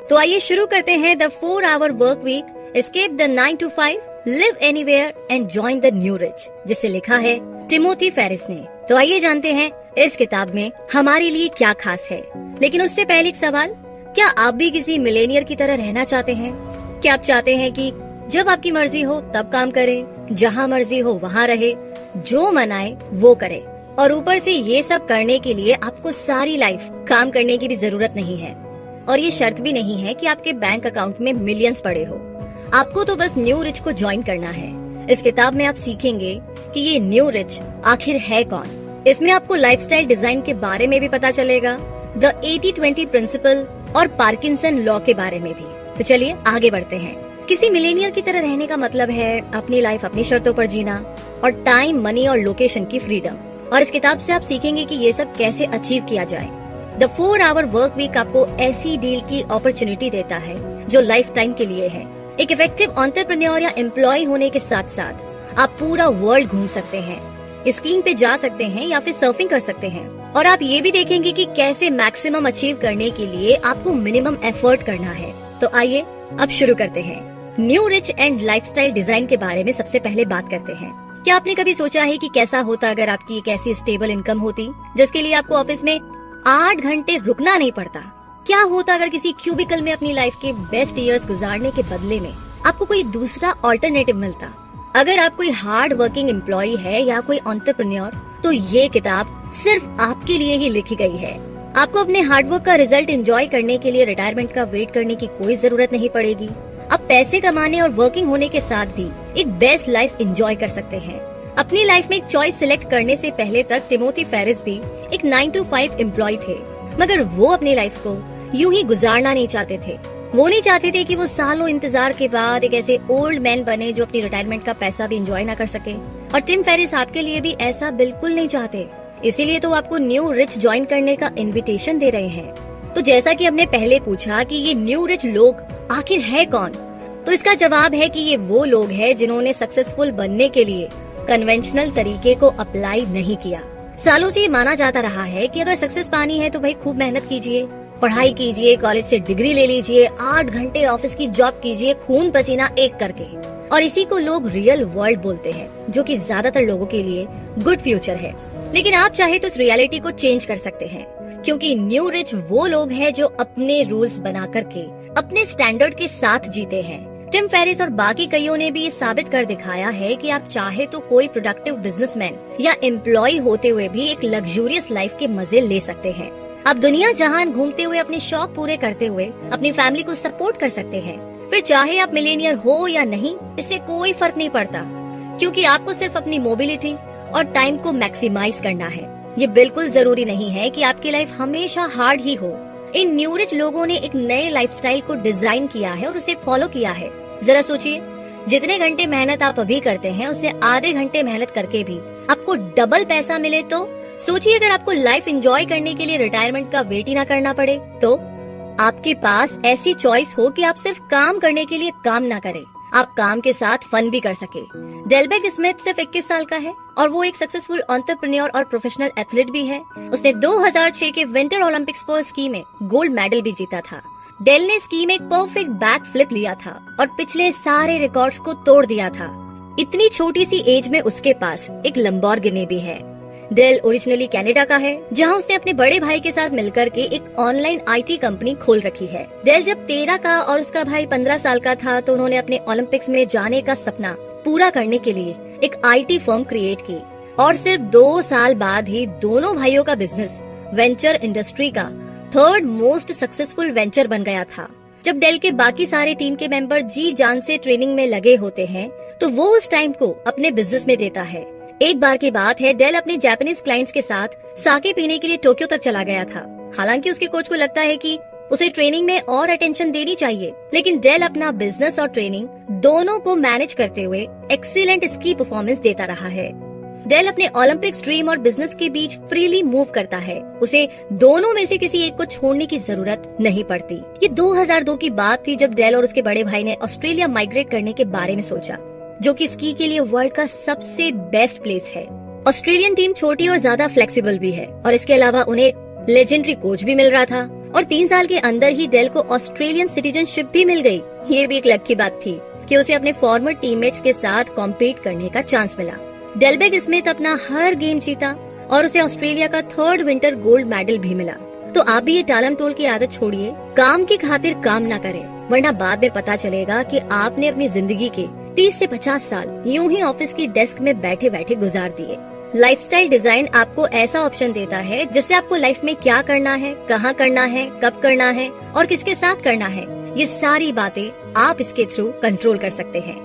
तो आइए शुरू करते हैं the 4 hour work week, escape the 9 to 5, live anywhere and join the new rich, जिसे लिखा है टिमोथी फेरिस ने। तो आइए जानते हैं इस किताब में हमारे लिए क्या खास है। लेकिन उससे पहले एक सवाल, क्या आप भी किसी मिलेनियर की तरह रहना चाहते हैं? क्या आप चाहते हैं कि जब आपकी मर्जी हो तब काम करें, जहाँ मर्जी हो वहाँ रहे, जो मन आए वो करे, और ऊपर से ये सब करने के लिए आपको सारी लाइफ काम करने की भी जरूरत नहीं है, और ये शर्त भी नहीं है कि आपके बैंक अकाउंट में मिलियंस पड़े हो। आपको तो बस न्यू रिच को ज्वाइन करना है। इस किताब में आप सीखेंगे कि ये न्यू रिच आखिर है कौन। इसमें आपको लाइफस्टाइल डिजाइन के बारे में भी पता चलेगा, द 80-20 प्रिंसिपल और पार्किंसन लॉ के बारे में भी। तो चलिए आगे बढ़ते हैं। किसी मिलेनियर की तरह रहने का मतलब है अपनी लाइफ अपनी शर्तों पर जीना और टाइम, मनी और लोकेशन की फ्रीडम। और इस किताब से आप सीखेंगे कि ये सब कैसे अचीव किया जाए। द 4 आवर वर्क वीक आपको ऐसी डील की अपॉर्चुनिटी देता है जो लाइफ टाइम के लिए है। एक इफेक्टिव एंटरप्रेन्योर या एम्प्लॉय होने के साथ साथ आप पूरा वर्ल्ड घूम सकते हैं, स्कीइंग पे जा सकते हैं या फिर सर्फिंग कर सकते हैं। और आप ये भी देखेंगे कि कैसे मैक्सिमम अचीव करने के लिए आपको मिनिमम एफर्ट करना है। तो आइए अब शुरू करते हैं। New rich and lifestyle design के बारे में सबसे पहले बात करते हैं। क्या आपने कभी सोचा है कि कैसा होता अगर आपकी एक ऐसी स्टेबल इनकम होती जिसके लिए आपको ऑफिस में 8 घंटे रुकना नहीं पड़ता? क्या होता अगर किसी क्यूबिकल में अपनी लाइफ के बेस्ट ईयर्स गुजारने के बदले में आपको कोई दूसरा ऑल्टरनेटिव मिलता? अगर आप कोई हार्ड वर्किंग एम्प्लॉय है या कोई एंटरप्रेन्योर, तो ये किताब सिर्फ आपके लिए ही लिखी गई है। आपको अपने हार्डवर्क का रिजल्ट एंजॉय करने के लिए रिटायरमेंट का वेट करने की कोई जरूरत नहीं पड़ेगी। आप पैसे कमाने और वर्किंग होने के साथ भी एक बेस्ट लाइफ एंजॉय कर सकते हैं। अपनी लाइफ में एक चॉइस सिलेक्ट करने से पहले तक टिमोथी फेरिस भी एक 9 to 5 एम्प्लॉय थे, मगर वो अपनी लाइफ को यूं ही गुजारना नहीं चाहते थे। वो नहीं चाहते थे कि वो सालों इंतजार के बाद एक ऐसे ओल्ड मैन बने जो अपनी रिटायरमेंट का पैसा भी एंजॉय ना कर सके। और टिम फेरिस आपके लिए भी ऐसा बिल्कुल नहीं चाहते। इसीलिए तो आपको न्यू रिच ज्वाइन करने का इन्विटेशन दे रहे हैं। तो जैसा कि हमने पहले पूछा कि ये न्यू रिच लोग आखिर है कौन, तो इसका जवाब है कि ये वो लोग हैं जिन्होंने सक्सेसफुल बनने के लिए कन्वेंशनल तरीके को अप्लाई नहीं किया। सालों से ये माना जाता रहा है कि अगर सक्सेस पानी है तो भाई खूब मेहनत कीजिए, पढ़ाई कीजिए, कॉलेज से डिग्री ले लीजिए, 8 घंटे ऑफिस की जॉब कीजिए, खून पसीना एक करके। और इसी को लोग रियल वर्ल्ड बोलते हैं, जो कि ज्यादातर लोगों के लिए गुड फ्यूचर है। लेकिन आप चाहे तो इस रियलिटी को चेंज कर सकते हैं, क्योंकि न्यू रिच वो लोग हैं जो अपने रूल्स बना करके अपने स्टैंडर्ड के साथ जीते हैं। टिम फेरिस और बाकी कईयों ने भी ये साबित कर दिखाया है कि आप चाहे तो कोई प्रोडक्टिव बिजनेसमैन या एम्प्लॉय होते हुए भी एक लग्जूरियस लाइफ के मजे ले सकते हैं। आप दुनिया जहान घूमते हुए अपने शौक पूरे करते हुए अपनी फैमिली को सपोर्ट कर सकते हैं। फिर चाहे आप मिलेनियर हो या नहीं, इससे कोई फर्क नहीं पड़ता, क्योंकि आपको सिर्फ अपनी मोबिलिटी और टाइम को मैक्सिमाइज करना है। ये बिल्कुल जरूरी नहीं है कि आपकी लाइफ हमेशा हार्ड ही हो। इन न्यू रिच लोगों ने एक नए लाइफस्टाइल को डिजाइन किया है और उसे फॉलो किया है। जरा सोचिए, जितने घंटे मेहनत आप अभी करते हैं उससे आधे घंटे मेहनत करके भी आपको डबल पैसा मिले, तो सोचिए अगर आपको लाइफ एंजॉय करने के लिए रिटायरमेंट का वेट ही ना करना पड़े, तो आपके पास ऐसी चॉइस हो कि आप सिर्फ काम करने के लिए काम ना करें, आप काम के साथ फन भी कर सके। डेलबेग स्मिथ सिर्फ 21 साल का है और वो एक सक्सेसफुल एंटरप्रेन्योर और प्रोफेशनल एथलीट भी है। उसने 2006 के विंटर ओलंपिक्स फॉर स्की में गोल्ड मेडल भी जीता था। डेल ने स्की में एक परफेक्ट बैक फ्लिप लिया था और पिछले सारे रिकॉर्ड्स को तोड़ दिया था। इतनी छोटी सी एज में उसके पास एक लंबोर्गिनी भी है। डेल ओरिजिनली कनाडा का है, जहां उसने अपने बड़े भाई के साथ मिलकर के एक ऑनलाइन IT कंपनी खोल रखी है। डेल जब 13 का और उसका भाई 15 साल का था तो उन्होंने अपने ओलंपिक्स में जाने का सपना पूरा करने के लिए एक IT फर्म क्रिएट की, और सिर्फ 2 साल बाद ही दोनों भाइयों का बिजनेस वेंचर इंडस्ट्री का 3rd मोस्ट सक्सेसफुल वेंचर बन गया था। जब डेल के बाकी सारे टीम के मेंबर जी जान से ट्रेनिंग में लगे होते हैं तो वो उस टाइम को अपने बिजनेस में देता है। एक बार की बात है, डेल अपने जापानीज क्लाइंट्स के साथ साके पीने के लिए टोक्यो तक चला गया था। हालांकि उसके कोच को लगता है कि उसे ट्रेनिंग में और अटेंशन देनी चाहिए, लेकिन डेल अपना बिजनेस और ट्रेनिंग दोनों को मैनेज करते हुए एक्सीलेंट स्की परफॉर्मेंस देता रहा है। डेल अपने ओलंपिक्स ड्रीम और बिजनेस के बीच फ्रीली मूव करता है। उसे दोनों में से किसी एक को छोड़ने की जरूरत नहीं पड़ती। ये 2002 की बात थी जब डेल और उसके बड़े भाई ने ऑस्ट्रेलिया माइग्रेट करने के बारे में सोचा, जो कि स्की के लिए वर्ल्ड का सबसे बेस्ट प्लेस है। ऑस्ट्रेलियन टीम छोटी और ज्यादा फ्लेक्सिबल भी है और इसके अलावा उन्हें लेजेंडरी कोच भी मिल रहा था। और 3 साल के अंदर ही डेल को ऑस्ट्रेलियन सिटीजनशिप भी मिल गई। ये भी एक लक की बात थी कि उसे अपने फॉर्मर टीममेट्स के साथ कॉम्पीट करने का चांस मिला। डेलबेग स्मिथ अपना हर गेम जीता और उसे ऑस्ट्रेलिया का 3rd विंटर गोल्ड मेडल भी मिला। तो आप भी ये टालम टोल की आदत छोड़िए, काम की खातिर काम ना करें, वरना बाद में पता चलेगा कि आपने अपनी जिंदगी के 30 से 50 साल यूं ही ऑफिस की डेस्क में बैठे बैठे गुजार दिए। लाइफस्टाइल डिजाइन आपको ऐसा ऑप्शन देता है जिससे आपको लाइफ में क्या करना है, कहाँ करना है, कब करना है और किसके साथ करना है, ये सारी बातें आप इसके थ्रू कंट्रोल कर सकते हैं।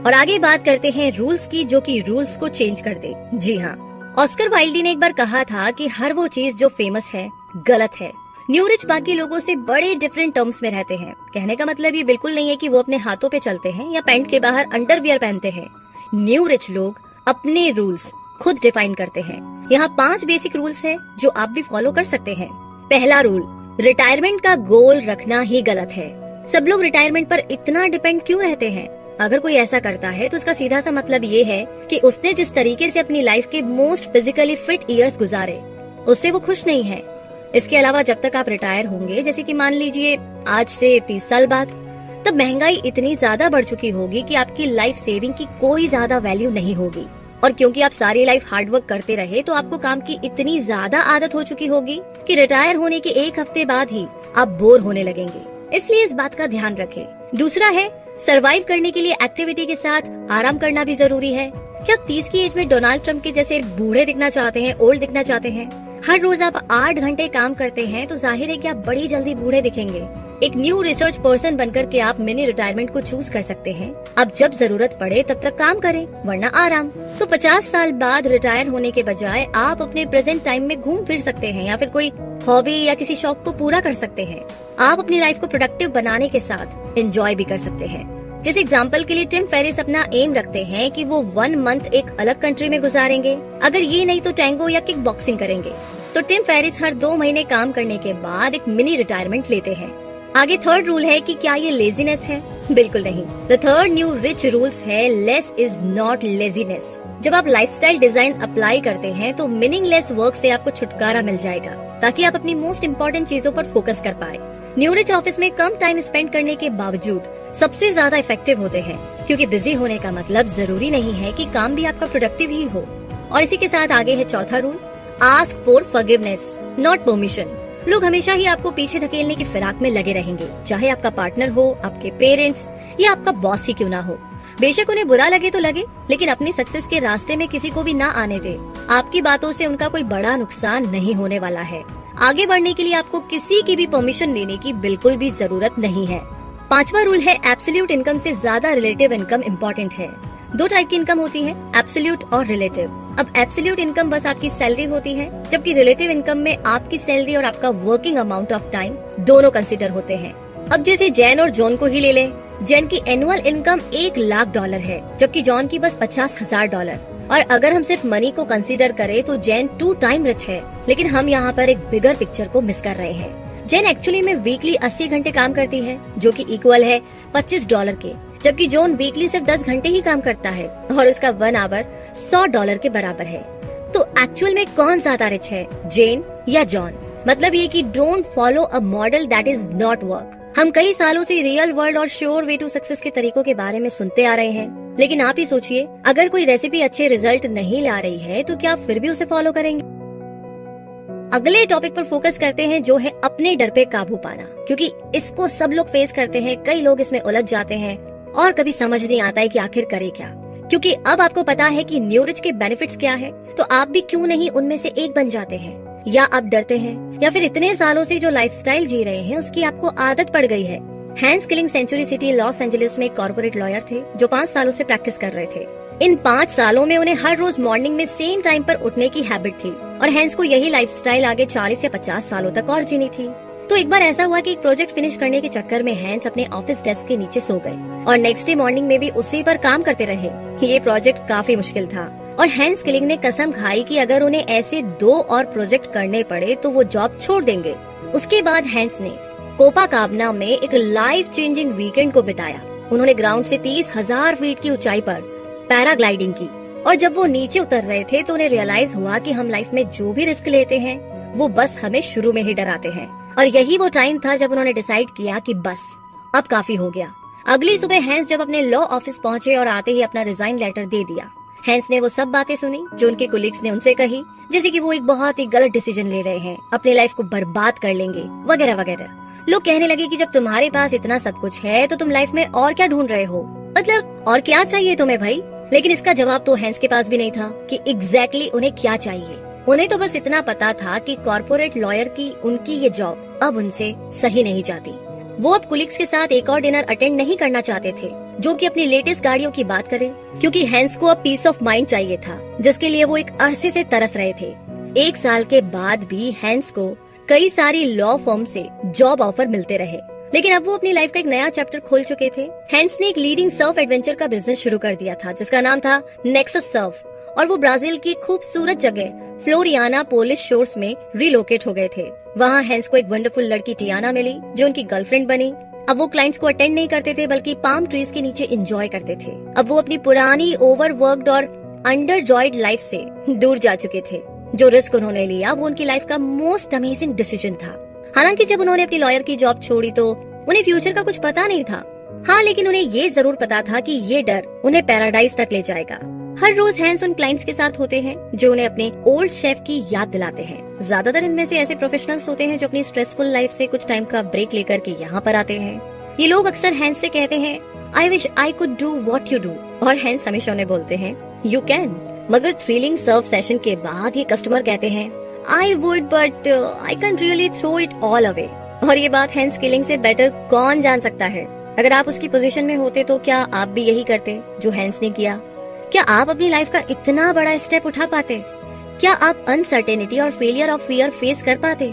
और आगे बात करते हैं रूल्स की, जो कि रूल्स को चेंज कर दे। जी हाँ, ऑस्कर वाइल्ड ने एक बार कहा था कि हर वो चीज जो फेमस है गलत है। न्यू रिच बाकी लोगों से बड़े डिफरेंट टर्म्स में रहते हैं। कहने का मतलब ये बिल्कुल नहीं है कि वो अपने हाथों पे चलते हैं या पैंट के बाहर अंडरवियर पहनते हैं। न्यू रिच लोग अपने रूल्स खुद डिफाइन करते हैं। यहाँ 5 बेसिक रूल्स है जो आप भी फॉलो कर सकते हैं। पहला रूल, रिटायरमेंट का गोल रखना ही गलत है। सब लोग रिटायरमेंट पर इतना डिपेंड क्यों रहते हैं? अगर कोई ऐसा करता है तो उसका सीधा सा मतलब ये है कि उसने जिस तरीके से अपनी लाइफ के मोस्ट फिजिकली फिट ईयर्स गुजारे, उससे वो खुश नहीं है। इसके अलावा जब तक आप रिटायर होंगे, जैसे कि मान लीजिए आज से 30 साल बाद, तब महंगाई इतनी ज्यादा बढ़ चुकी होगी कि आपकी लाइफ सेविंग की कोई ज्यादा वैल्यू नहीं होगी। और क्योंकि आप सारी लाइफ हार्डवर्क करते रहे, तो आपको काम की इतनी ज्यादा आदत हो चुकी होगी कि रिटायर होने के 1 हफ्ते बाद ही आप बोर होने लगेंगे। इसलिए इस बात का ध्यान रखें। दूसरा है, सरवाइव करने के लिए एक्टिविटी के साथ आराम करना भी जरूरी है। क्या आप 30 की एज में डोनाल्ड ट्रंप के जैसे बूढ़े दिखना चाहते हैं, ओल्ड दिखना चाहते हैं? हर रोज आप 8 घंटे काम करते हैं तो जाहिर है कि आप बड़ी जल्दी बूढ़े दिखेंगे। एक न्यू रिसर्च पर्सन बनकर के आप मिनी रिटायरमेंट को चूज कर सकते हैं। अब जब जरूरत पड़े तब तक काम करें, वरना आराम। तो 50 साल बाद रिटायर होने के बजाय आप अपने प्रेजेंट टाइम में घूम फिर सकते हैं या फिर कोई हॉबी या किसी शौक को पूरा कर सकते हैं। आप अपनी लाइफ को प्रोडक्टिव बनाने के साथ एंजॉय भी कर सकते हैं। जैसे एग्जाम्पल के लिए टिम फेरिस अपना एम रखते हैं कि वो 1 मंथ एक अलग कंट्री में गुजारेंगे। अगर ये नहीं तो टैंगो या किक बॉक्सिंग करेंगे। तो टिम फेरिस हर 2 महीने काम करने के बाद एक मिनी रिटायरमेंट लेते हैं। आगे 3rd रूल है कि क्या ये लेजीनेस है? बिल्कुल नहीं। The 3rd new rich rules है, लेस इज नॉट लेजीनेस। जब आप लाइफस्टाइल डिजाइन अप्लाई करते हैं तो मीनिंगलेस वर्क से आपको छुटकारा मिल जाएगा, ताकि आप अपनी मोस्ट इम्पोर्टेंट चीजों पर फोकस कर पाए। न्यू रिच ऑफिस में कम टाइम स्पेंड करने के बावजूद सबसे ज्यादा इफेक्टिव होते हैं, क्योंकि बिजी होने का मतलब जरूरी नहीं है कि काम भी आपका प्रोडक्टिव ही हो। और इसी के साथ आगे है 4था rule, ask for forgiveness not permission. लोग हमेशा ही आपको पीछे धकेलने की फिराक में लगे रहेंगे, चाहे आपका पार्टनर हो, आपके पेरेंट्स या आपका बॉस ही क्यों ना हो। बेशक उन्हें बुरा लगे तो लगे, लेकिन अपनी सक्सेस के रास्ते में किसी को भी ना आने दे। आपकी बातों से उनका कोई बड़ा नुकसान नहीं होने वाला है। आगे बढ़ने के लिए आपको किसी की भी परमिशन लेने की बिल्कुल भी जरूरत नहीं है। 5वां रूल है, एब्सोल्यूट इनकम से ज्यादा रिलेटिव इनकम इम्पोर्टेंट है। 2 टाइप की इनकम होती है, एब्सोल्यूट और रिलेटिव। अब एब्सोल्यूट इनकम बस आपकी सैलरी होती है, जबकि रिलेटिव इनकम में आपकी सैलरी और आपका वर्किंग अमाउंट ऑफ टाइम दोनों कंसिडर होते हैं। अब जैसे जैन और जॉन को ही ले लें। जैन की एनुअल इनकम $1 लाख है, जबकि जॉन की बस $50,000। और अगर हम सिर्फ मनी को कंसीडर करें तो जैन 2 टाइम रिच है, लेकिन हम यहाँ पर एक बिगर पिक्चर को मिस कर रहे हैं। जैन एक्चुअली में वीकली 80 घंटे काम करती है, जो कि इक्वल है $25 के, जबकि जॉन वीकली सिर्फ 10 घंटे ही काम करता है और उसका 1 आवर $100 के बराबर है। तो एक्चुअल में कौन ज्यादा रिच है, जैन या जॉन? मतलब ये कि don't follow a model that is not work. हम कई सालों से रियल वर्ल्ड और श्योर वे टू सक्सेस के तरीकों के बारे में सुनते आ रहे हैं, लेकिन आप ही सोचिए, अगर कोई रेसिपी अच्छे रिजल्ट नहीं ला रही है तो क्या आप फिर भी उसे फॉलो करेंगे? अगले टॉपिक पर फोकस करते हैं, जो है अपने डर पे काबू पाना, क्योंकि इसको सब लोग फेस करते हैं। कई लोग इसमें उलझ जाते हैं और कभी समझ नहीं आता है कि आखिर करे क्या। क्योंकि अब आपको पता है कि न्यू रिच के बेनिफिट्स क्या है, तो आप भी क्यों नहीं उनमें से एक बन जाते हैं। या आप डरते हैं, या फिर इतने सालों से जो लाइफस्टाइल जी रहे हैं उसकी आपको आदत पड़ गई है। Hans Keeling Century City Los Angeles में कॉर्पोरेट लॉयर थे जो 5 सालों से प्रैक्टिस कर रहे थे। इन 5 सालों में उन्हें हर रोज मॉर्निंग में सेम टाइम पर उठने की हैबिट थी, और हैंस को यही लाइफस्टाइल आगे 40 या 50 सालों तक और जीनी थी। तो एक बार ऐसा हुआ कि एक प्रोजेक्ट फिनिश करने के चक्कर में हैंस अपने ऑफिस डेस्क के नीचे सो गए और नेक्स्ट डे मॉर्निंग में भी उसी पर काम करते रहे। ये प्रोजेक्ट काफी मुश्किल था और हैंस किलिंग ने कसम खाई कि अगर उन्हें ऐसे 2 और प्रोजेक्ट करने पड़े तो वो जॉब छोड़ देंगे। उसके बाद हैंस ने कोपाकाबना में एक लाइफ चेंजिंग वीकेंड को बिताया। उन्होंने ग्राउंड से 30,000 फीट की ऊंचाई पर पैराग्लाइडिंग की, और जब वो नीचे उतर रहे थे तो उन्हें रियलाइज हुआ कि हम लाइफ में जो भी रिस्क लेते हैं वो बस हमें शुरू में ही डराते हैं। और यही वो टाइम था जब उन्होंने डिसाइड किया कि बस अब काफी हो गया। अगली सुबह हैंस जब अपने लॉ ऑफिस पहुंचे और आते ही अपना रिजाइन लेटर दे दिया। हैंस ने वो सब बातें सुनी जो उनके कोलिग्स ने उनसे कही, जैसे कि वो एक बहुत ही गलत डिसीजन ले रहे हैं, अपनी लाइफ को बर्बाद कर लेंगे वगैरह वगैरह। लोग कहने लगे कि जब तुम्हारे पास इतना सब कुछ है तो तुम लाइफ में और क्या ढूंढ रहे हो, मतलब और क्या चाहिए तुम्हें भाई। लेकिन इसका जवाब तो हैंस के पास भी नहीं था कि एग्जैक्टली उन्हें क्या चाहिए। उन्हें तो बस इतना पता था कि कॉर्पोरेट लॉयर की उनकी ये जॉब अब उनसे सही नहीं जाती। वो अब कुलिग्स के साथ एक और डिनर अटेंड नहीं करना चाहते थे जो कि अपनी लेटेस्ट गाड़ियों की बात करे, क्योंकि हैंस को अब पीस ऑफ माइंड चाहिए था, जिसके लिए वो एक अरसे से तरस रहे थे। 1 साल के बाद भी हैंस को कई सारी लॉ फर्म से जॉब ऑफर मिलते रहे, लेकिन अब वो अपनी लाइफ का एक नया चैप्टर खोल चुके थे। हैंस ने एक लीडिंग सर्फ एडवेंचर का बिजनेस शुरू कर दिया था जिसका नाम था नेक्सस सर्फ, और वो ब्राजील की खूबसूरत जगह फ्लोरियाना पोलिश शोर्स में रिलोकेट हो गए थे। वहाँ हैंस को एक वंडरफुल लड़की टियाना मिली जो उनकी गर्लफ्रेंड बनी। अब वो क्लाइंट्स को अटेंड नहीं करते थे बल्कि पाम ट्रीज के नीचे एंजॉय करते थे। अब वो अपनी पुरानी ओवरवर्क्ड और अंडरजॉयड लाइफ से दूर जा चुके थे। जो रिस्क उन्होंने लिया वो उनकी लाइफ का मोस्ट अमेजिंग डिसीजन था। हालांकि जब उन्होंने अपनी लॉयर की जॉब छोड़ी तो उन्हें फ्यूचर का कुछ पता नहीं था। हाँ, लेकिन उन्हें ये जरूर पता था कि ये डर उन्हें पैराडाइज तक ले जाएगा। हर रोज हैंस उन क्लाइंट्स के साथ होते हैं जो उन्हें अपने ओल्ड शेफ की याद दिलाते हैं। ज्यादातर इनमें से ऐसे प्रोफेशनल्स होते हैं जो अपनी स्ट्रेसफुल लाइफ से कुछ टाइम का ब्रेक लेकर के यहाँ पर आते हैं। ये लोग अक्सर हैंस से कहते हैं, I wish I could do what you do, और हैंस हमेशा उन्हें बोलते हैं, यू कैन। मगर थ्रिलिंग सर्व सेशन के बाद ये कस्टमर कहते हैं, I would but I can really throw it all away. और ये बात हैंस किलिंग से बेटर कौन जान सकता है। अगर आप उसकी पोजीशन में होते तो क्या आप भी यही करते जो हैंस ने किया? क्या आप अपनी लाइफ का इतना बड़ा स्टेप उठा पाते? क्या आप अनसर्टेनिटी और फेलियर ऑफ फियर फेस कर पाते?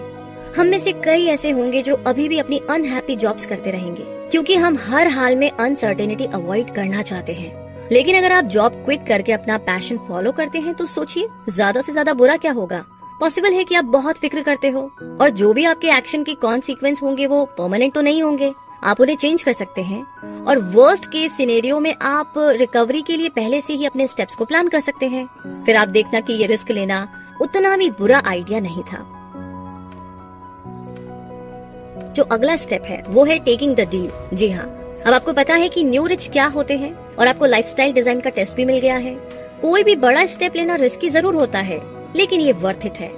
हम में से कई ऐसे होंगे जो अभी भी अपनी अनहैप्पी जॉब्स करते रहेंगे, क्योंकि हम हर हाल में अनसर्टेनिटी अवॉइड करना चाहते हैं। लेकिन अगर आप जॉब क्विट करके अपना पैशन फॉलो करते हैं तो सोचिए, ज्यादा से ज्यादा बुरा क्या होगा। पॉसिबल है कि आप बहुत फिक्र करते हो, और जो भी आपके एक्शन के कॉन्सिक्वेंस होंगे वो परमानेंट तो नहीं होंगे, आप उन्हें चेंज कर सकते हैं। और वर्स्ट केस सिनेरियो में आप रिकवरी के लिए पहले से ही अपने स्टेप्स को प्लान कर सकते हैं। फिर आप देखना कि ये रिस्क लेना उतना भी बुरा आइडिया नहीं था। जो अगला स्टेप है वो है टेकिंग द डील। जी हाँ, अब आपको पता है कि न्यू रिच क्या होते हैं, और आपको लाइफस्टाइल डिजाइन का टेस्ट भी मिल गया है। कोई भी बड़ा स्टेप लेना रिस्की जरूर होता है, लेकिन ये वर्थ इट है।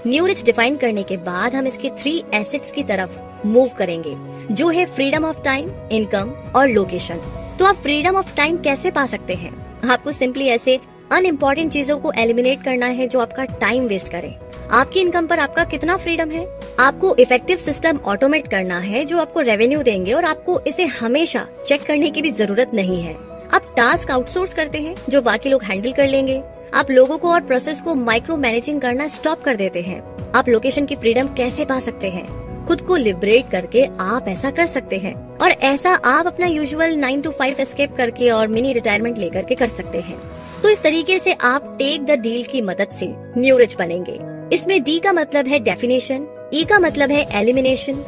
न्यू रिच डिफाइन करने के बाद हम इसके 3 एसेट्स की तरफ मूव करेंगे, जो है फ्रीडम ऑफ टाइम, इनकम और लोकेशन। तो आप फ्रीडम ऑफ टाइम कैसे पा सकते हैं? आपको सिंपली ऐसे अनइम्पोर्टेंट चीजों को एलिमिनेट करना है जो आपका टाइम वेस्ट करे। आपकी इनकम पर आपका कितना फ्रीडम है? आपको इफेक्टिव सिस्टम ऑटोमेट करना है जो आपको रेवेन्यू देंगे, और आपको इसे हमेशा चेक करने की भी जरूरत नहीं है। आप टास्क आउटसोर्स करते हैं जो बाकी लोग हैंडल कर लेंगे। आप लोगों को और प्रोसेस को माइक्रो मैनेजिंग करना स्टॉप कर देते हैं। आप लोकेशन की फ्रीडम कैसे पा सकते हैं? खुद को लिबरेट करके आप ऐसा कर सकते हैं, और ऐसा आप अपना यूजुअल 9 to 5 एस्केप करके और मिनी रिटायरमेंट लेकर के कर सकते हैं। तो इस तरीके से आप टेक द डील की मदद से न्यू रिच बनेंगे। इसमें डी का मतलब है डेफिनेशन, ई का मतलब है एलिमिनेशन,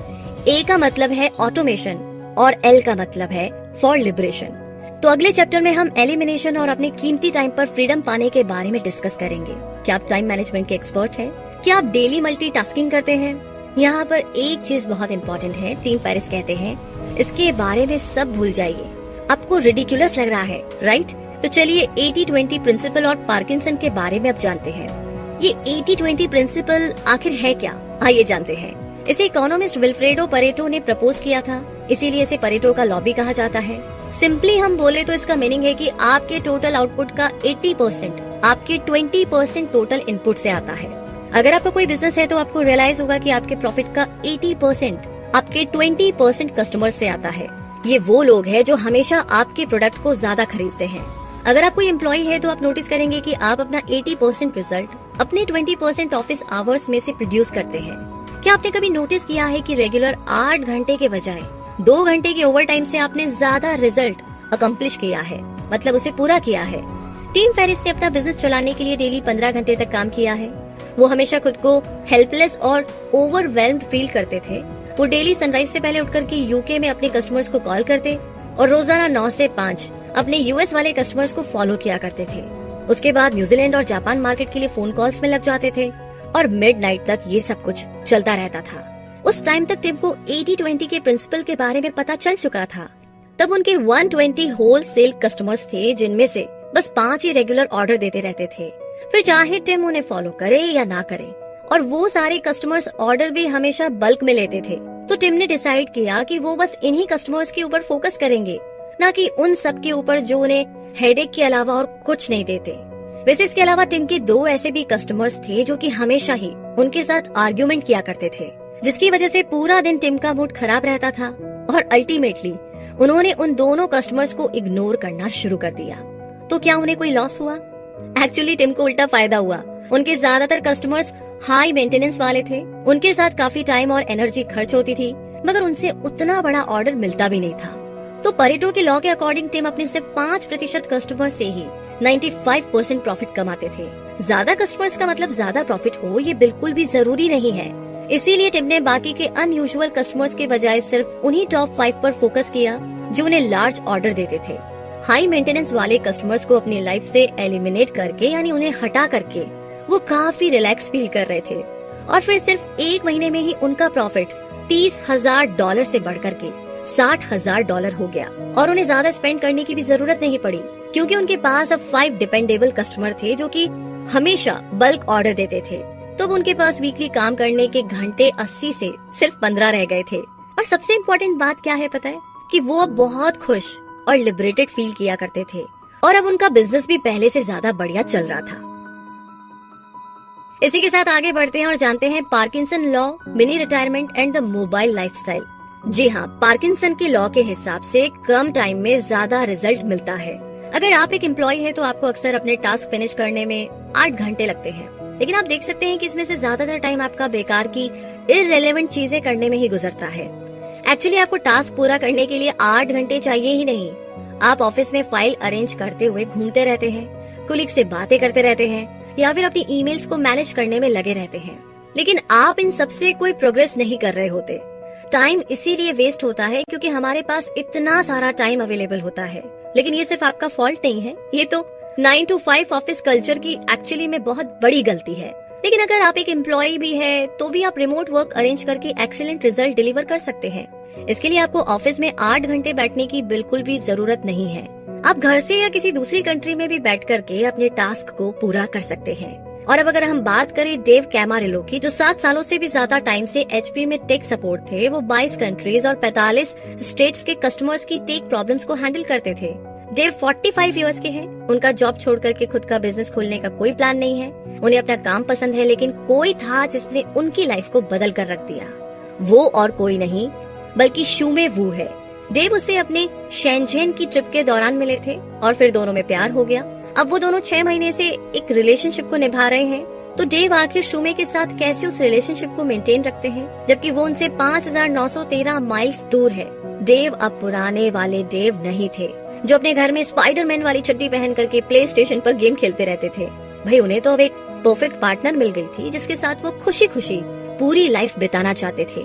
ए का मतलब है ऑटोमेशन, और एल का मतलब है फॉर लिबरेशन। तो अगले चैप्टर में हम एलिमिनेशन और अपने कीमती टाइम पर फ्रीडम पाने के बारे में डिस्कस करेंगे। क्या आप टाइम मैनेजमेंट के एक्सपर्ट हैं? क्या आप डेली मल्टीटास्किंग करते हैं? यहाँ पर एक चीज बहुत इम्पोर्टेंट है। टीम पेरिस कहते हैं, इसके बारे में सब भूल जाइए। आपको रिडिकुलस लग रहा है, राइट? तो चलिए 80-20 प्रिंसिपल और पार्किंसन के बारे में अब जानते हैं। ये 80-20 प्रिंसिपल आखिर है क्या? आइए जानते हैं। इसे इकोनॉमिस्ट विल्फ्रेडो परेटो ने प्रपोज किया था, इसीलिए इसे परेटो का लॉ भी कहा जाता है। सिंपली हम बोले तो इसका मीनिंग है कि आपके टोटल आउटपुट का 80% आपके 20% टोटल इनपुट से आता है। अगर आपका कोई बिजनेस है तो आपको रियलाइज होगा कि आपके प्रॉफिट का 80% आपके 20% कस्टमर से आता है। ये वो लोग हैं जो हमेशा आपके प्रोडक्ट को ज्यादा खरीदते हैं। अगर आप कोई एम्प्लॉय है तो आप नोटिस करेंगे कि आप अपना 80% रिजल्ट अपने 20% ऑफिस आवर्स में से प्रोड्यूस करते हैं। क्या आपने कभी नोटिस किया है कि रेगुलर 8 घंटे के बजाय 2 घंटे के ओवर टाइम से आपने ज्यादा रिजल्ट अकम्प्लिश किया है, मतलब उसे पूरा किया है। टीम फेरिस ने अपना बिजनेस चलाने के लिए डेली 15 घंटे तक काम किया है। वो हमेशा खुद को हेल्पलेस और ओवरवेल्म्ड फील करते थे। वो डेली सनराइज से पहले उठकर के यूके में अपने कस्टमर्स को कॉल करते और रोजाना 9 से 5 अपने यूएस वाले कस्टमर्स को फॉलो किया करते थे। उसके बाद न्यूजीलैंड और जापान मार्केट के लिए फोन कॉल्स में लग जाते थे और मिडनाइट तक ये सब कुछ चलता रहता था। उस टाइम तक टिम को 80-20 के प्रिंसिपल के बारे में पता चल चुका था। तब उनके 120 होलसेल कस्टमर्स थे, जिनमें से बस 5 ही रेगुलर ऑर्डर देते रहते थे। फिर चाहे टिम उन्हें फॉलो करे या ना करे, और वो सारे कस्टमर्स ऑर्डर भी हमेशा बल्क में लेते थे। तो टिम ने डिसाइड किया कि वो बस इन्हीं कस्टमर्स के ऊपर फोकस करेंगे, ना कि उन सब के ऊपर जो उन्हें हेडेक के अलावा और कुछ नहीं देते। वैसे इसके अलावा टिम के 2 ऐसे भी कस्टमर्स थे जो कि हमेशा ही उनके साथ आर्ग्यूमेंट किया करते थे, जिसकी वजह से पूरा दिन टिम का मूड खराब रहता था और अल्टीमेटली उन्होंने उन दोनों कस्टमर्स को इग्नोर करना शुरू कर दिया। तो क्या उन्हें कोई लॉस हुआ? एक्चुअली टिम को उल्टा फायदा हुआ। उनके ज्यादातर कस्टमर्स हाई मेंटेनेंस वाले थे, उनके साथ काफी टाइम और एनर्जी खर्च होती थी, मगर उनसे उतना बड़ा ऑर्डर मिलता भी नहीं था। तो परेटो के लॉ के अकॉर्डिंग टिम अपने सिर्फ 5% कस्टमर से ही 95% प्रॉफिट कमाते थे। ज्यादा कस्टमर्स का मतलब ज्यादा प्रॉफिट हो, ये बिल्कुल भी जरूरी नहीं है। इसीलिए टिम ने बाकी के अनयूजुअल कस्टमर्स के बजाय सिर्फ उन्हीं टॉप 5 पर फोकस किया जो उन्हें लार्ज ऑर्डर देते थे। हाई मेंटेनेंस वाले कस्टमर्स को अपनी लाइफ से एलिमिनेट करके, यानी उन्हें हटा करके, वो काफी रिलैक्स फील कर रहे थे। और फिर सिर्फ 1 महीने में ही उनका प्रॉफिट $30,000 से बढ़कर के $60,000 हो गया, और उन्हें ज्यादा स्पेंड करने की भी जरूरत नहीं पड़ी, क्योंकि उनके पास अब 5 डिपेंडेबल कस्टमर थे जो कि हमेशा बल्क ऑर्डर देते थे। तो उनके पास वीकली काम करने के घंटे 80 से सिर्फ 15 रह गए थे। और सबसे इम्पोर्टेंट बात क्या है पता है? कि वो अब बहुत खुश और लिबरेटेड फील किया करते थे, और अब उनका बिजनेस भी पहले से ज्यादा बढ़िया चल रहा था। इसी के साथ आगे बढ़ते हैं और जानते हैं Parkinson law, mini retirement and the mobile lifestyle. जी हाँ, पार्किंसन के लॉ के हिसाब से कम टाइम में ज्यादा रिजल्ट मिलता है। अगर आप एक एम्प्लॉय है तो आपको अक्सर अपने टास्क फिनिश करने में 8 घंटे लगते हैं, लेकिन आप देख सकते हैं कि इसमें से ज्यादातर टाइम आपका बेकार की इररिलेवेंट चीजें करने में ही गुजरता है। एक्चुअली आपको टास्क पूरा करने के लिए 8 घंटे चाहिए ही नहीं। आप ऑफिस में फाइल अरेंज करते हुए घूमते रहते हैं, कुलीग से बातें करते रहते हैं, या फिर अपनी ईमेल्स को मैनेज करने में लगे रहते हैं, लेकिन आप इन सबसे कोई प्रोग्रेस नहीं कर रहे होते। टाइम इसीलिए वेस्ट होता है क्योंकि हमारे पास इतना सारा टाइम अवेलेबल होता है। लेकिन ये सिर्फ आपका फॉल्ट नहीं है, ये तो 9 to 5 ऑफिस कल्चर की एक्चुअली में बहुत बड़ी गलती है। लेकिन अगर आप एक एम्प्लॉय भी है तो भी आप रिमोट वर्क अरेंज करके एक्सीलेंट रिजल्ट डिलीवर कर सकते हैं। इसके लिए आपको ऑफिस में 8 घंटे बैठने की बिल्कुल भी जरूरत नहीं है। आप घर से या किसी दूसरी कंट्री में भी बैठ करके अपने टास्क को पूरा कर सकते हैं। और अब अगर हम बात करें डेव कैमारेलो की, जो 7 सालों से भी ज्यादा टाइम से एचपी में टेक सपोर्ट थे, वो 22 कंट्रीज और 45 स्टेट्स के कस्टमर्स की टेक प्रॉब्लम्स को हैंडल करते थे। डेव 45 इयर्स के हैं। उनका जॉब छोड़ करके खुद का बिजनेस खोलने का कोई प्लान नहीं है। उन्हें अपना काम पसंद है, लेकिन कोई था जिसने उनकी लाइफ को बदल कर रख दिया। वो और कोई नहीं बल्कि शूमे वू है। डेव उसे अपने शेंझेन की ट्रिप के दौरान मिले थे और फिर दोनों में प्यार हो गया। अब वो दोनों 6 महीने से एक रिलेशनशिप को निभा रहे हैं। तो डेव आखिर शूमे के साथ कैसे उस रिलेशनशिप को मेंटेन रखते हैं, जबकि वो उनसे 5913 माइल्स दूर है। डेव अब पुराने वाले डेव नहीं थे जो अपने घर में स्पाइडरमैन वाली चड्डी पहन करके प्ले स्टेशन पर गेम खेलते रहते थे। भाई, उन्हें तो अब एक परफेक्ट पार्टनर मिल गई थी जिसके साथ वो खुशी खुशी पूरी लाइफ बिताना चाहते थे।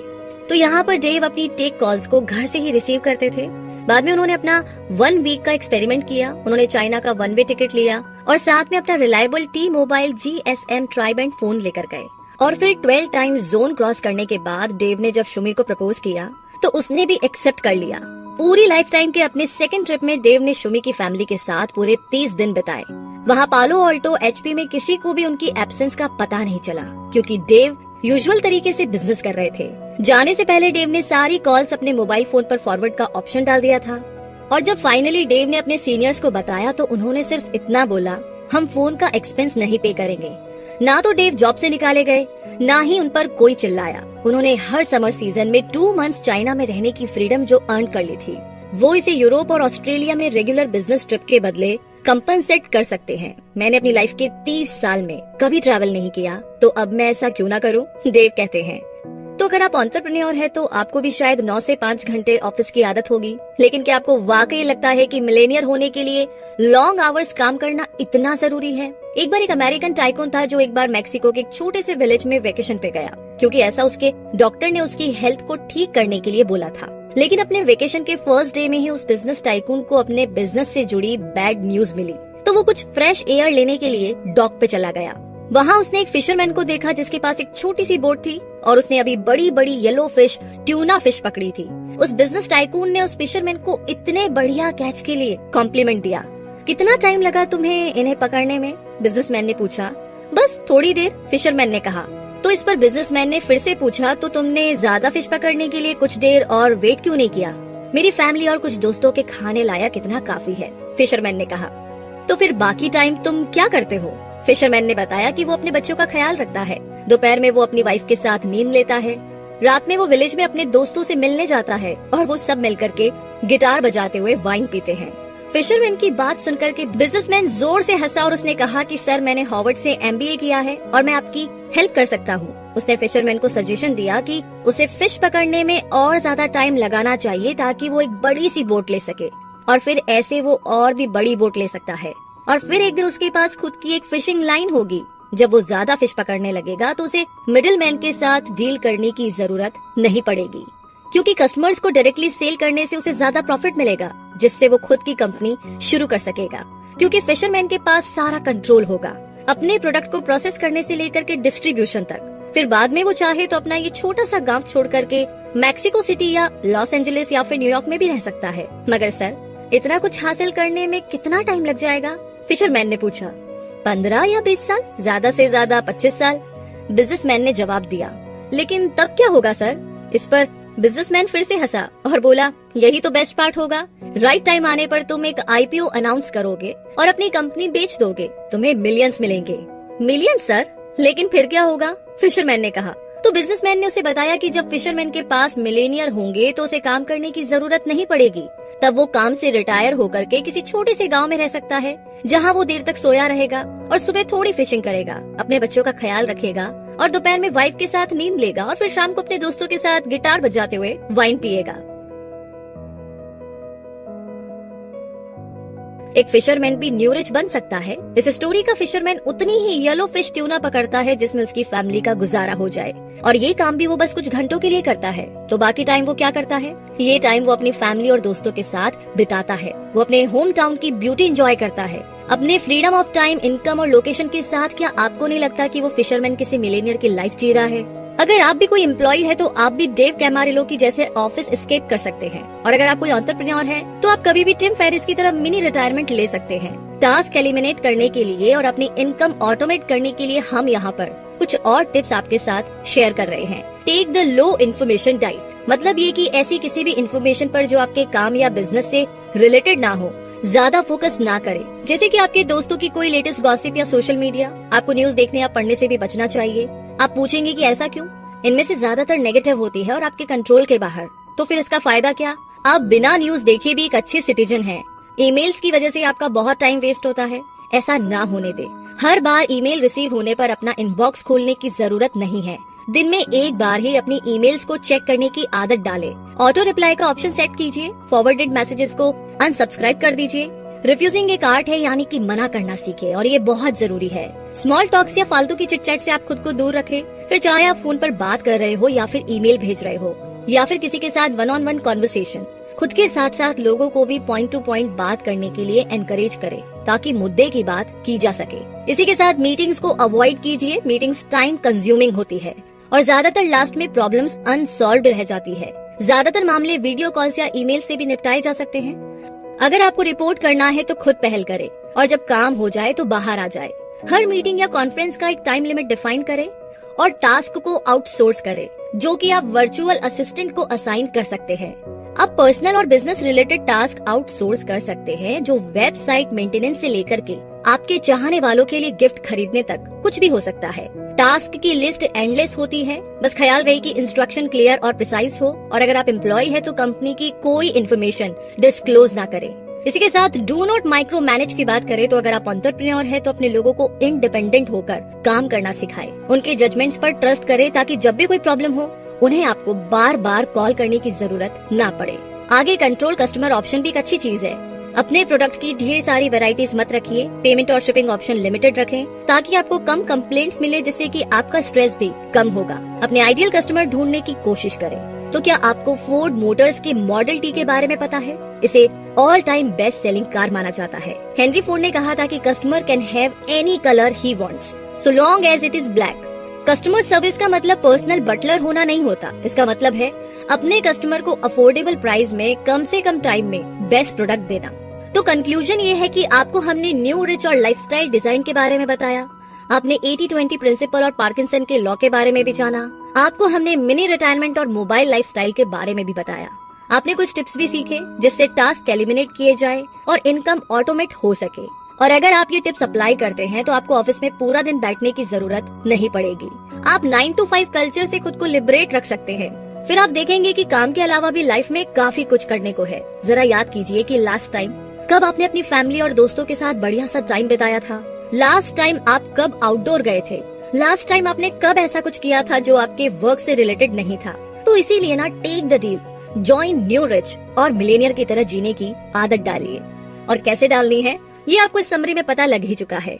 तो यहाँ पर डेव अपनी टेक कॉल्स को घर से ही रिसीव करते थे। बाद में उन्होंने अपना 1 वीक का एक्सपेरिमेंट किया। उन्होंने चाइना का 1 वे टिकट लिया और साथ में अपना रिलायबल T-Mobile GSM ट्राइबैंड फोन लेकर गए। और फिर 12 टाइम जोन क्रॉस करने के बाद डेव ने जब शूमी को प्रपोज किया तो उसने भी एक्सेप्ट कर लिया। पूरी लाइफ टाइम के अपने सेकंड ट्रिप में डेव ने शूमी की फैमिली के साथ पूरे 30 दिन बिताए। वहाँ पालो ऑल्टो एचपी में किसी को भी उनकी एब्सेंस का पता नहीं चला, क्योंकि डेव यूजुअल तरीके से बिजनेस कर रहे थे। जाने से पहले डेव ने सारी कॉल्स अपने मोबाइल फोन पर फॉरवर्ड का ऑप्शन डाल दिया था। और जब फाइनली डेव ने अपने सीनियर्स को बताया तो उन्होंने सिर्फ इतना बोला, हम फोन का एक्सपेंस नहीं पे करेंगे। ना तो डेव जॉब से निकाले गए, ना ही उन पर कोई चिल्लाया। उन्होंने हर समर सीजन में 2 मंथ्स चाइना में रहने की फ्रीडम जो अर्न कर ली थी, वो इसे यूरोप और ऑस्ट्रेलिया में रेगुलर बिजनेस ट्रिप के बदले कंपनसेट कर सकते हैं। मैंने अपनी लाइफ के 30 साल में कभी ट्रैवल नहीं किया, तो अब मैं ऐसा क्यों ना करूं, डेव कहते हैं। तो अगर आप एंटरप्रेन्योर है तो आपको भी शायद 9 से 5 घंटे ऑफिस की आदत होगी, लेकिन क्या आपको वाकई लगता है कि मिलेनियर होने के लिए लॉन्ग आवर्स काम करना इतना जरूरी है? एक बार एक अमेरिकन टाइकून था जो एक बार मेक्सिको के एक छोटे से विलेज में वेकेशन पे गया, क्योंकि ऐसा उसके डॉक्टर ने उसकी हेल्थ को ठीक करने के लिए बोला था। लेकिन अपने वेकेशन के फर्स्ट डे में ही उस बिजनेस टाइकून को अपने बिजनेस से जुड़ी बैड न्यूज मिली, तो वो कुछ फ्रेश एयर लेने के लिए डॉक पे चला गया। वहाँ उसने एक फिशरमैन को देखा जिसके पास एक छोटी सी बोट थी और उसने अभी बड़ी बड़ी येलो फिश, ट्यूना फिश पकड़ी थी। उस बिजनेस टाइकून ने उस फिशरमैन को इतने बढ़िया कैच के लिए कॉम्प्लीमेंट दिया। कितना टाइम लगा तुम्हें इन्हें पकड़ने में? बिजनेसमैन ने पूछा। बस थोड़ी देर, फिशरमैन ने कहा। तो इस पर बिजनेसमैन ने फिर से पूछा, तो तुमने ज्यादा फिश पकड़ने के लिए कुछ देर और वेट क्यों नहीं किया? मेरी फैमिली और कुछ दोस्तों के खाने लायक इतना काफी है, फिशरमैन ने कहा। तो फिर बाकी टाइम तुम क्या करते हो? फिशरमैन ने बताया कि वो अपने बच्चों का ख्याल रखता है। दोपहर में वो अपनी वाइफ के साथ नींद लेता है। रात में वो विलेज में अपने दोस्तों से मिलने जाता है और वो सब मिलकर के गिटार बजाते हुए वाइन पीते हैं। फिशरमैन की बात सुनकर के बिजनेसमैन जोर से हंसा और उसने कहा कि सर, मैंने हार्वर्ड से MBA किया है और मैं आपकी हेल्प कर सकता हूँ। उसने फिशरमैन को सजेशन दिया कि उसे फिश पकड़ने में और ज्यादा टाइम लगाना चाहिए ताकि वो एक बड़ी सी बोट ले सके और फिर ऐसे वो और भी बड़ी बोट ले सकता है और फिर एक दिन उसके पास खुद की एक फिशिंग लाइन होगी। जब वो ज्यादा फिश पकड़ने लगेगा तो उसे मिडिल मैन के साथ डील करने की जरूरत नहीं पड़ेगी, क्योंकि कस्टमर्स को डायरेक्टली सेल करने से उसे ज्यादा प्रॉफिट मिलेगा, जिससे वो खुद की कंपनी शुरू कर सकेगा। क्योंकि फिशरमैन के पास सारा कंट्रोल होगा, अपने प्रोडक्ट को प्रोसेस करने से लेकर के डिस्ट्रीब्यूशन तक। फिर बाद में वो चाहे तो अपना ये छोटा सा गांव छोड़ करके मैक्सिको सिटी या लॉस एंजलिस या फिर न्यूयॉर्क में भी रह सकता है। मगर सर, इतना कुछ हासिल करने में कितना टाइम लग जाएगा? फिशरमैन ने पूछा। 15 या 20 साल, ज्यादा से ज्यादा 25 साल, बिजनेसमैन ने जवाब दिया। लेकिन तब क्या होगा सर? इस पर बिजनेसमैन फिर से हंसा और बोला, यही तो बेस्ट पार्ट होगा। राइट टाइम आने पर तुम एक IPO अनाउंस करोगे और अपनी कंपनी बेच दोगे, तुम्हें मिलियंस मिलेंगे। Millions sir? लेकिन फिर क्या होगा? फिशरमैन ने कहा। तो बिजनेसमैन ने उसे बताया कि जब फिशरमैन के पास मिलेनियर होंगे तो उसे काम करने की जरूरत नहीं पड़ेगी। तब वो काम से रिटायर होकर के किसी छोटे से गांव में रह सकता है, जहां वो देर तक सोया रहेगा और सुबह थोड़ी फिशिंग करेगा, अपने बच्चों का ख्याल रखेगा और दोपहर में वाइफ के साथ नींद लेगा और फिर शाम को अपने दोस्तों के साथ गिटार बजाते हुए वाइन पिएगा। एक फिशरमैन भी न्यू रिच बन सकता है। इस स्टोरी का फिशरमैन उतनी ही येलो फिश ट्यूना पकड़ता है जिसमें उसकी फैमिली का गुजारा हो जाए, और ये काम भी वो बस कुछ घंटों के लिए करता है। तो बाकी टाइम वो क्या करता है? ये टाइम वो अपनी फैमिली और दोस्तों के साथ बिताता है। वो अपने होम टाउन की ब्यूटी एंजॉय करता है, अपने फ्रीडम ऑफ टाइम, इनकम और लोकेशन के साथ। क्या आपको नहीं लगता कि वो फिशरमैन किसी मिलेनियर की लाइफ जी रहा है? अगर आप भी कोई एम्प्लॉय है तो आप भी डेव कैमारिलो की जैसे ऑफिस एस्केप कर सकते हैं, और अगर आप कोई एंटरप्रेन्योर है तो आप कभी भी टिम फेरिस की तरह मिनी रिटायरमेंट ले सकते हैं। टास्क एलिमिनेट करने के लिए और अपनी इनकम ऑटोमेट करने के लिए हम यहाँ पर कुछ और टिप्स आपके साथ शेयर कर रहे हैं। Take the low information diet, मतलब ये कि ऐसी किसी भी इन्फॉर्मेशन पर जो आपके काम या बिजनेस से रिलेटेड ना हो, ज्यादा फोकस ना करें। जैसे कि आपके दोस्तों की कोई लेटेस्ट गॉसिप या सोशल मीडिया। आपको न्यूज देखने या पढ़ने से भी बचना चाहिए। आप पूछेंगे कि ऐसा क्यों? इनमें से ज्यादातर नेगेटिव होती है और आपके कंट्रोल के बाहर। तो फिर इसका फायदा क्या? आप बिना न्यूज देखे भी एक अच्छे सिटीजन हैं। ईमेल्स की वजह से आपका बहुत टाइम वेस्ट होता है, ऐसा ना होने दे। हर बार ईमेल रिसीव होने पर अपना इनबॉक्स खोलने की जरूरत नहीं है। दिन में एक बार ही अपनी ईमेल्स को चेक करने की आदत डालें। ऑटो रिप्लाई का ऑप्शन सेट कीजिए। फॉरवर्डेड मैसेजेस को अनसब्सक्राइब कर दीजिए। रिफ्यूजिंग एक आर्ट है, यानी कि मना करना सीखे, और ये बहुत जरूरी है। स्मॉल टॉक्स या फालतू की चिटचैट से आप खुद को दूर रखें। फिर चाहे आप फोन पर बात कर रहे हो या फिर ईमेल भेज रहे हो या फिर किसी के साथ 1-on-1 कॉन्वर्सेशन, खुद के साथ साथ लोगों को भी पॉइंट टू पॉइंट बात करने के लिए एनकरेज करें ताकि मुद्दे की बात की जा सके। इसी के साथ मीटिंग्स को अवॉइड कीजिए। मीटिंग्स टाइम कंज्यूमिंग होती है और ज्यादातर लास्ट में प्रॉब्लम्स अनसॉल्व्ड रह जाती है। ज्यादातर मामले वीडियो कॉल्स या ईमेल से भी निपटाए जा सकते हैं। अगर आपको रिपोर्ट करना है तो खुद पहल करें और जब काम हो जाए तो बाहर आ जाए। हर मीटिंग या कॉन्फ्रेंस का एक टाइम लिमिट डिफाइन करें और टास्क को आउटसोर्स करें, जो कि आप वर्चुअल असिस्टेंट को असाइन कर सकते हैं। आप पर्सनल और बिजनेस रिलेटेड टास्क आउटसोर्स कर सकते हैं, जो वेबसाइट मेंटेनेंस से लेकर के आपके चाहने वालों के लिए गिफ्ट खरीदने तक कुछ भी हो सकता है। टास्क की लिस्ट एंडलेस होती है, बस ख्याल रहे कि इंस्ट्रक्शन क्लियर और प्रिसाइज हो। और अगर आप एम्प्लॉय है तो कंपनी की कोई इन्फॉर्मेशन डिस्क्लोज ना करें। इसी के साथ डू नॉट माइक्रो मैनेज की बात करें तो अगर आप एंटरप्रेन्योर है तो अपने लोगों को इंडिपेंडेंट होकर काम करना सिखाएं। उनके जजमेंट्स पर ट्रस्ट करें ताकि जब भी कोई प्रॉब्लम हो उन्हें आपको बार बार कॉल करने की जरूरत ना पड़े। आगे कंट्रोल कस्टमर ऑप्शन भी एक अच्छी चीज है। अपने प्रोडक्ट की ढेर सारी वैरायटीज मत रखिए। पेमेंट और शिपिंग ऑप्शन लिमिटेड रखें ताकि आपको कम कंप्लेंट्स मिले, जिससे कि आपका स्ट्रेस भी कम होगा। अपने आइडियल कस्टमर ढूंढने की कोशिश करें। तो क्या आपको फोर्ड मोटर्स के मॉडल टी के बारे में पता है? इसे all time best selling car माना जाता है। हेनरी फोर्ड ने कहा था कि customer can have any colour he wants, so long as it is black. Customer service का मतलब पर्सनल बटलर होना नहीं होता। इसका मतलब है अपने कस्टमर को अफोर्डेबल प्राइस में कम से कम टाइम में बेस्ट प्रोडक्ट देना। तो कंक्लूजन ये है कि आपको हमने न्यू रिच और लाइफस्टाइल डिजाइन के बारे में बताया, आपने 80-20 प्रिंसिपल और पार्किंसन के लॉ के बारे में भी जाना, आपको हमने मिनी रिटायरमेंट और मोबाइल लाइफस्टाइल के बारे में भी बताया, आपने कुछ टिप्स भी सीखे जिससे टास्क एलिमिनेट किए जाए और इनकम ऑटोमेट हो सके। और अगर आप ये टिप्स अप्लाई करते हैं तो आपको ऑफिस में पूरा दिन बैठने की जरूरत नहीं पड़ेगी। आप 9 to 5 कल्चर से खुद को लिबरेट रख सकते हैं। फिर आप देखेंगे कि काम के अलावा भी लाइफ में काफी कुछ करने को है। जरा याद कीजिए कि लास्ट टाइम कब आपने अपनी फैमिली और दोस्तों के साथ बढ़िया सा टाइम बिताया था। लास्ट टाइम आप कब आउटडोर गए थे। लास्ट टाइम आपने कब ऐसा कुछ किया था जो आपके वर्क से रिलेटेड नहीं था। तो इसीलिए ना, take the deal, join new rich और मिलेनियर की तरह जीने की आदत डालिए। और कैसे डालनी है ये आपको इस समरी में पता लग ही चुका है।